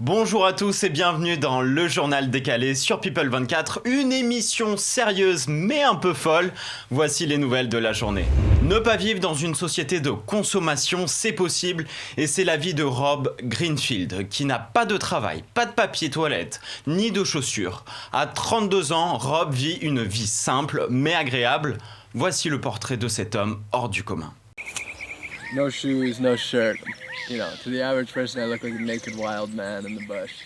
Bonjour à tous et bienvenue dans le journal décalé sur People 24, une émission sérieuse mais un peu folle. Voici les nouvelles de la journée. Ne pas vivre dans une société de consommation, c'est possible et c'est l'avis de Rob Greenfield qui n'a pas de travail, pas de papier toilette, ni de chaussures. À 32 ans, Rob vit une vie simple mais agréable. Voici le portrait de cet homme hors du commun. No shoes, no shirt. You know, to the average person, I look like a naked wild man in the bush.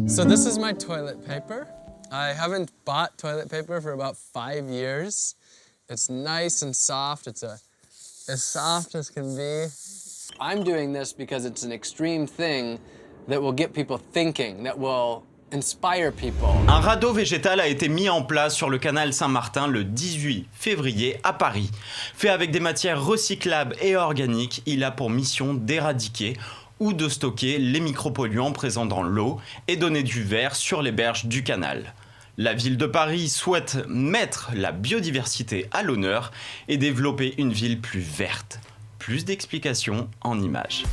So this is my toilet paper. I haven't bought toilet paper for about 5 years. It's nice and soft. It's as soft as can be. I'm doing this because it's an extreme thing that will get people thinking, that will inspire people. Un radeau végétal a été mis en place sur le canal Saint-Martin le 18 février à Paris. Fait avec des matières recyclables et organiques, il a pour mission d'éradiquer ou de stocker les micropolluants présents dans l'eau et donner du verre sur les berges du canal. La ville de Paris souhaite mettre la biodiversité à l'honneur et développer une ville plus verte. Plus d'explications en images.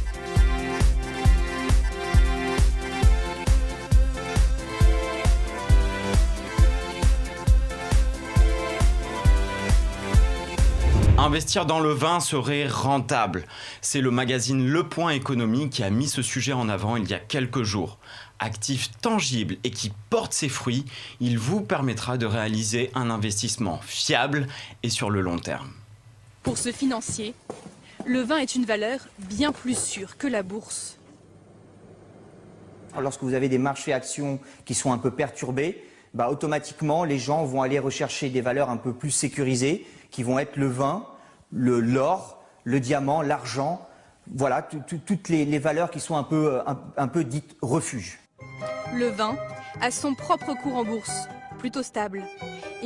Investir dans le vin serait rentable. C'est le magazine Le Point Économie qui a mis ce sujet en avant il y a quelques jours. Actif tangible et qui porte ses fruits, il vous permettra de réaliser un investissement fiable et sur le long terme. Pour ce financier, le vin est une valeur bien plus sûre que la bourse. Lorsque vous avez des marchés actions qui sont un peu perturbés, automatiquement les gens vont aller rechercher des valeurs un peu plus sécurisées, qui vont être le vin, l'or, le diamant, l'argent, voilà, toutes les valeurs qui sont un peu dites refuges. Le vin a son propre cours en bourse, plutôt stable.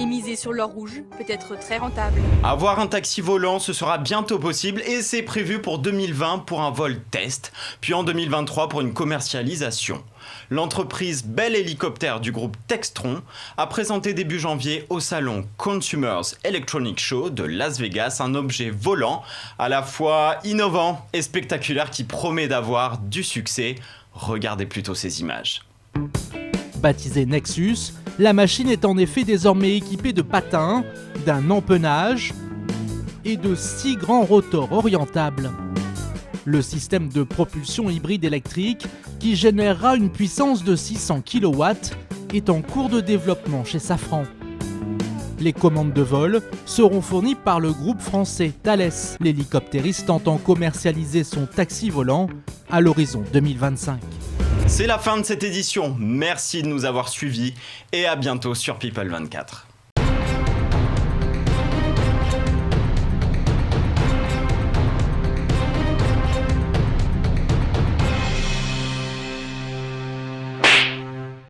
Et miser sur l'or rouge peut être très rentable. Avoir un taxi volant, ce sera bientôt possible et c'est prévu pour 2020 pour un vol test, puis en 2023 pour une commercialisation. L'entreprise Bell Helicopter du groupe Textron a présenté début janvier au salon Consumer Electronics Show de Las Vegas un objet volant à la fois innovant et spectaculaire qui promet d'avoir du succès. Regardez plutôt ces images. Baptisée Nexus, la machine est en effet désormais équipée de patins, d'un empennage et de 6 grands rotors orientables. Le système de propulsion hybride électrique, qui générera une puissance de 600 kW, est en cours de développement chez Safran. Les commandes de vol seront fournies par le groupe français Thales. L'hélicoptériste entend commercialiser son taxi volant à l'horizon 2025. C'est la fin de cette édition. Merci de nous avoir suivis et à bientôt sur People 24.